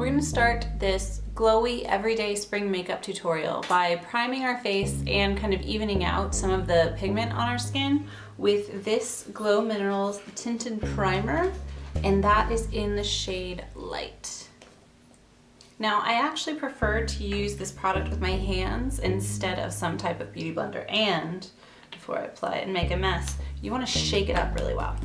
We're going to start this glowy everyday spring makeup tutorial by priming our face and kind of evening out some of the pigment on our skin with this Glow Minerals Tinted Primer, and that is in the shade Light. Now, I actually prefer to use this product with my hands instead of some type of beauty blender, and before I apply it and make a mess, you want to shake it up really well.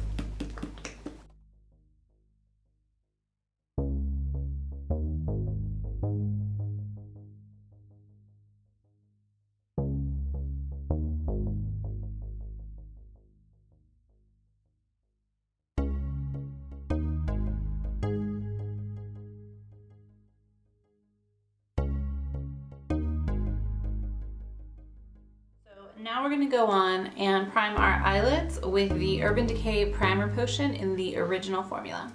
Now we're going to go on and prime our eyelids with the Urban Decay Primer Potion in the original formula.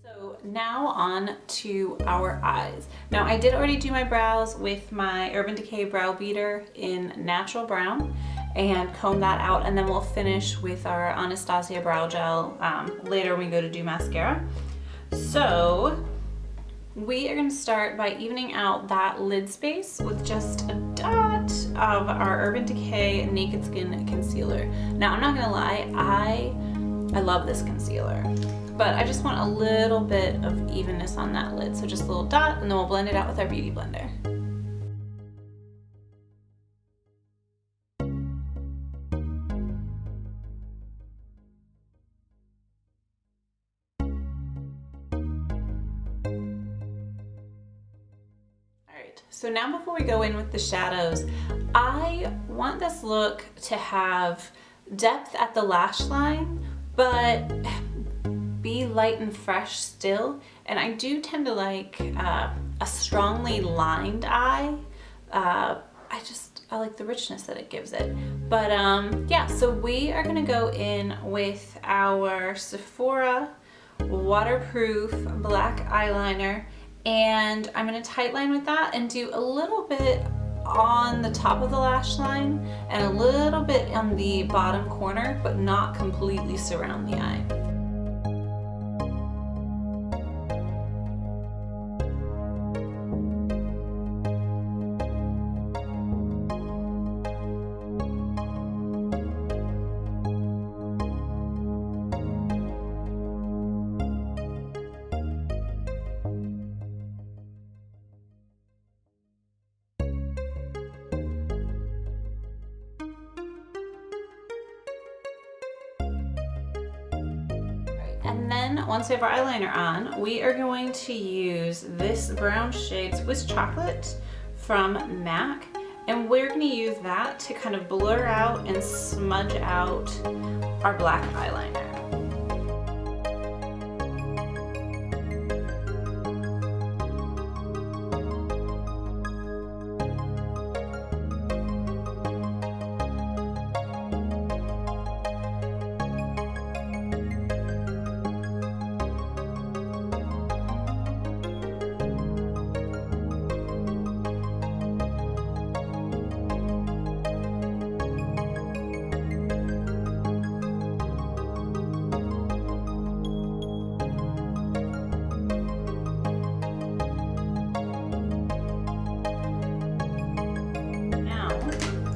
So now on to our eyes. Now I did already do my brows with my Urban Decay Brow Beater in Natural Brown and comb that out, and then we'll finish with our Anastasia brow gel later when we go to do mascara. So we are going to start by evening out that lid space with just a dot of our Urban Decay Naked Skin Concealer. Now I'm not going to lie, I love this concealer, but I just want a little bit of evenness on that lid. So just a little dot, and then we'll blend it out with our Beauty Blender. So now before we go in with the shadows, I want this look to have depth at the lash line, but be light and fresh still. And I do tend to like a strongly lined eye. I like the richness that it gives it. But yeah, so we are gonna go in with our Sephora waterproof black eyeliner, and I'm going to tightline with that and do a little bit on the top of the lash line and a little bit on the bottom corner, but not completely surround the eye. And then once we have our eyeliner on, we are going to use this brown shade Swiss Chocolate from MAC, and we're going to use that to kind of blur out and smudge out our black eyeliner.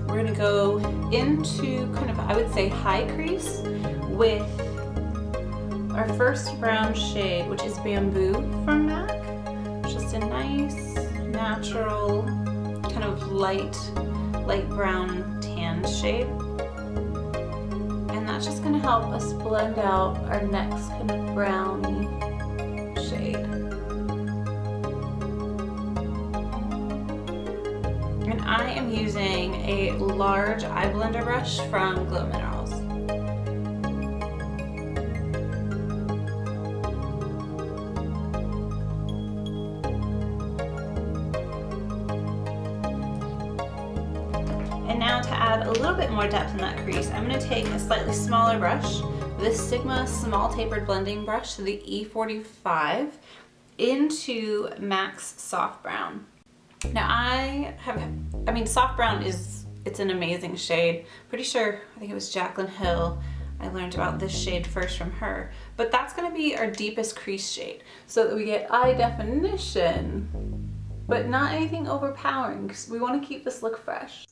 We're going to go into kind of, I would say, high crease with our first brown shade, which is Bamboo from MAC. Just a nice, natural, kind of light brown tan shade. And that's just going to help us blend out our next kind of browny shade. I am using a large eye blender brush from Glow Minerals. And now to add a little bit more depth in that crease, I'm going to take a slightly smaller brush, this Sigma Small Tapered Blending Brush, the E45, into MAC's Soft Brown. Now I mean, soft brown it's an amazing shade. Pretty sure, I think it was Jaclyn Hill, I learned about this shade first from her. But that's gonna be our deepest crease shade so that we get eye definition, but not anything overpowering because we wanna keep this look fresh.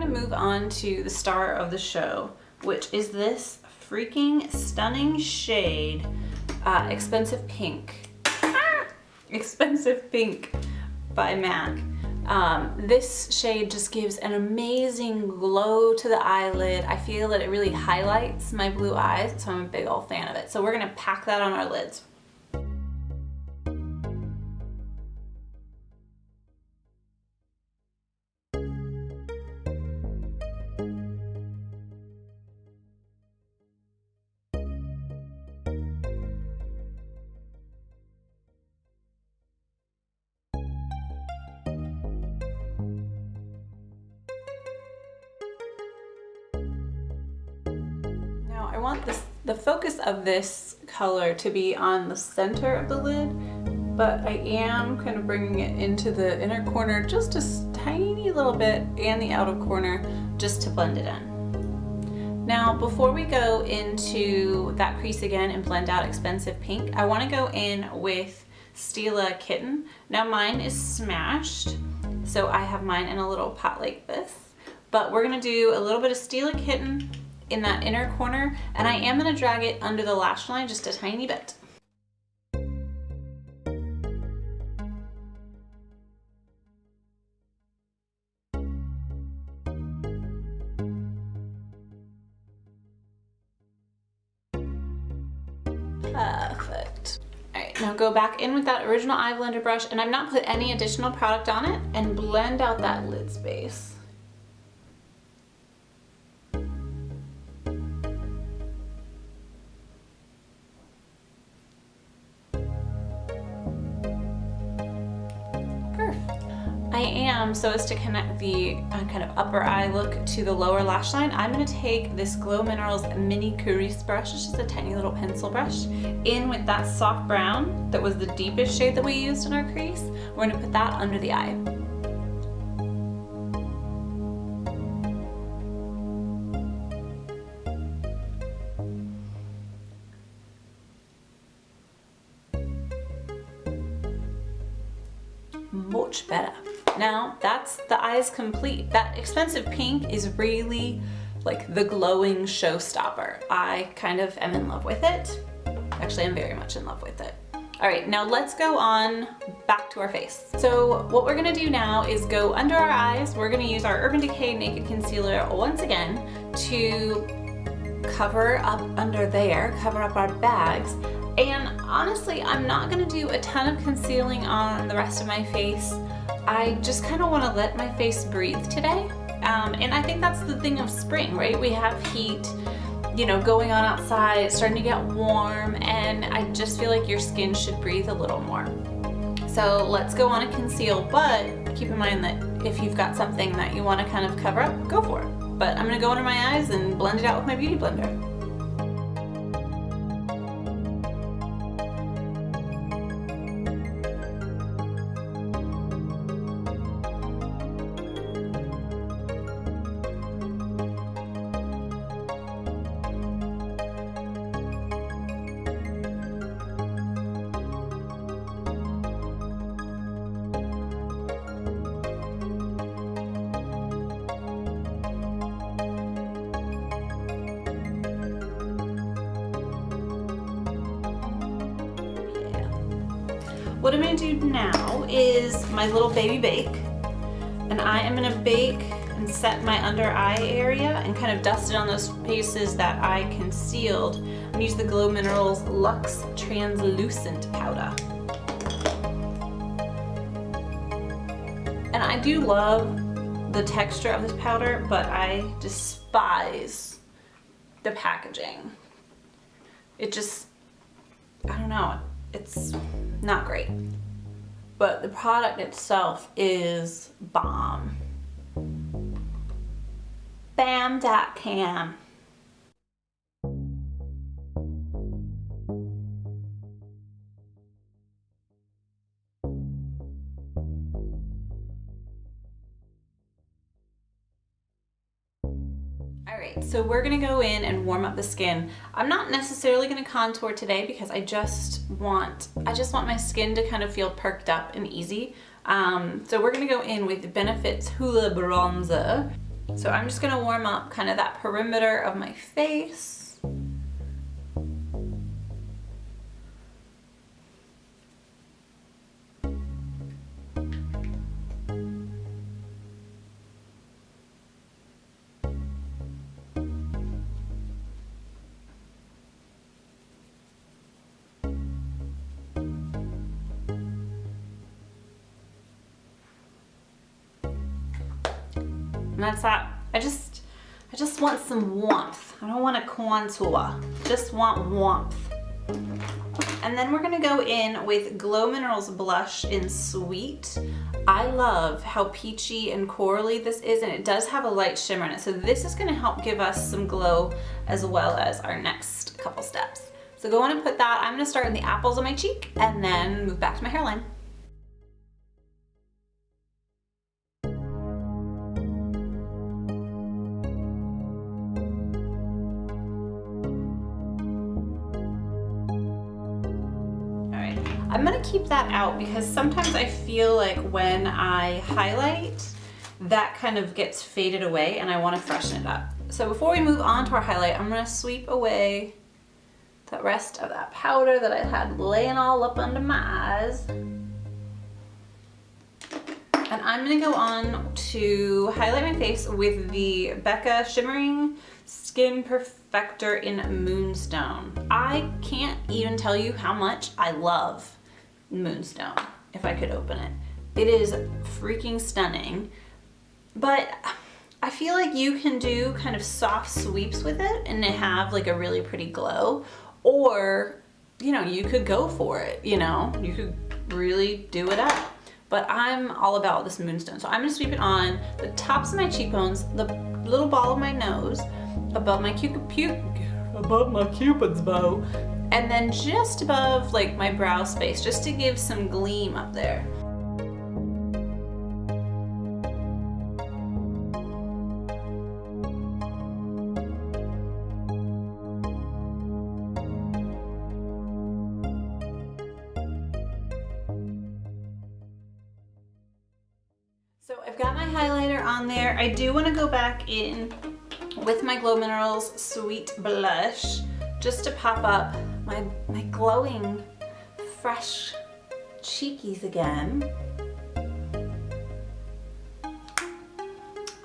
Move on to the star of the show, which is this freaking stunning shade, Expensive Pink. Expensive Pink by MAC. This shade just gives an amazing glow to the eyelid. I feel that it really highlights my blue eyes, so I'm a big old fan of it. So we're gonna pack that on our lids. I want the focus of this color to be on the center of the lid, but I am kind of bringing it into the inner corner just a tiny little bit and the outer corner just to blend it in. Now, before we go into that crease again and blend out Expensive Pink, I want to go in with Stila Kitten. Now mine is smashed, so I have mine in a little pot like this, but we're going to do a little bit of Stila Kitten in that inner corner, and I am going to drag it under the lash line just a tiny bit. Perfect. Alright, now go back in with that original eye blender brush, and I've not put any additional product on it, and blend out that lid space. I am, so as to connect the kind of upper eye look to the lower lash line, I'm going to take this Glow Minerals mini crease brush, it's just a tiny little pencil brush, in with that soft brown that was the deepest shade that we used in our crease. We're going to put that under the eye. Much better. Now that's the eyes complete. That Expensive Pink is really like the glowing showstopper. I kind of am in love with it. Actually, I'm very much in love with it. All right, now let's go on back to our face. So what we're gonna do now is go under our eyes. We're gonna use our Urban Decay Naked Concealer once again to cover up under there, cover up our bags. And honestly, I'm not gonna do a ton of concealing on the rest of my face. I just kind of want to let my face breathe today. And I think that's the thing of spring, right? We have heat, you know, going on outside, it's starting to get warm, and I just feel like your skin should breathe a little more. So let's go on a conceal, but keep in mind that if you've got something that you want to kind of cover up, go for it. But I'm gonna go under my eyes and blend it out with my beauty blender. What I'm going to do now is my little baby bake, and I am going to bake and set my under eye area and kind of dust it on those spaces that I concealed. I'm going to use the Glow Minerals Luxe Translucent Powder. And I do love the texture of this powder, but I despise the packaging. It just, I don't know, it's not great. But the product itself is bomb. Bam.cam. Alright, so we're gonna go in and warm up the skin. I'm not necessarily gonna contour today because I just want my skin to kind of feel perked up and easy. So we're gonna go in with Benefit's Hoola Bronzer. So I'm just gonna warm up kind of that perimeter of my face. And that's that. I just want some warmth. I don't want a contour. Just want warmth. And then we're gonna go in with Glow Minerals blush in Sweet. I love how peachy and corally this is, and it does have a light shimmer in it. So this is gonna help give us some glow as well as our next couple steps. So go on and put that. I'm gonna start in the apples of my cheek and then move back to my hairline. I'm gonna keep that out because sometimes I feel like when I highlight, that kind of gets faded away and I wanna freshen it up. So before we move on to our highlight, I'm gonna sweep away the rest of that powder that I had laying all up under my eyes. And I'm gonna go on to highlight my face with the Becca Shimmering Skin Perfector in Moonstone. I can't even tell you how much I love Moonstone, if I could open it. It is freaking stunning, but I feel like you can do kind of soft sweeps with it and have like a really pretty glow, or, you know, you could go for it, you know, you could really do it up. But I'm all about this Moonstone. So I'm gonna sweep it on the tops of my cheekbones, the little ball of my nose, above my Cupid's bow, and then just above like my brow space, just to give some gleam up there. So I've got my highlighter on there. I do want to go back in with my Glow Minerals Sweet Blush just to pop up my glowing, fresh cheekies again.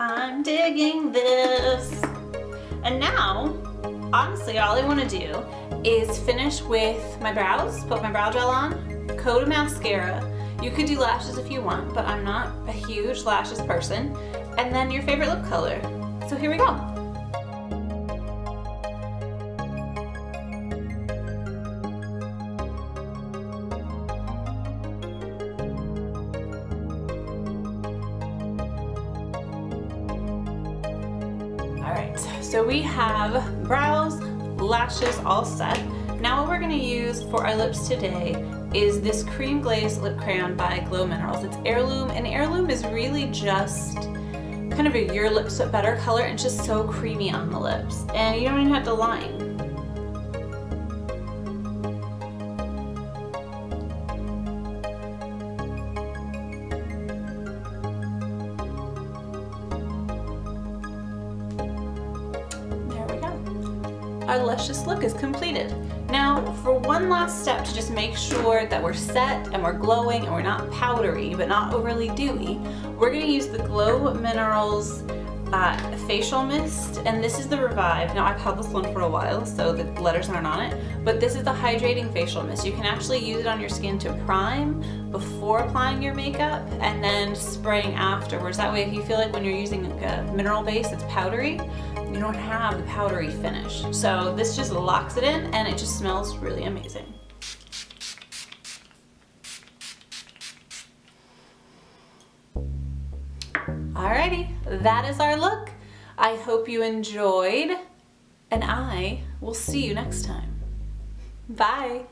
I'm digging this. And now, honestly, all I want to do is finish with my brows, put my brow gel on, coat of mascara. You could do lashes if you want, but I'm not a huge lashes person. And then your favorite lip color. So here we go. So we have brows, lashes all set. Now what we're gonna use for our lips today is this Cream Glaze Lip Crayon by Glow Minerals. It's Heirloom, and Heirloom is really just kind of a Your Lips But Better color, and it's just so creamy on the lips. And you don't even have to line. Our luscious look is completed. Now for one last step to just make sure that we're set and we're glowing and we're not powdery but not overly dewy, we're going to use the Glow Minerals facial mist, and this is the Revive. Now I've had this one for a while, so the letters aren't on it, but this is the hydrating facial mist. You can actually use it on your skin to prime before applying your makeup and then spraying afterwards. That way if you feel like when you're using a mineral base that's powdery, you don't have the powdery finish. So this just locks it in and it just smells really amazing. Alrighty, that is our look. I hope you enjoyed, and I will see you next time. Bye.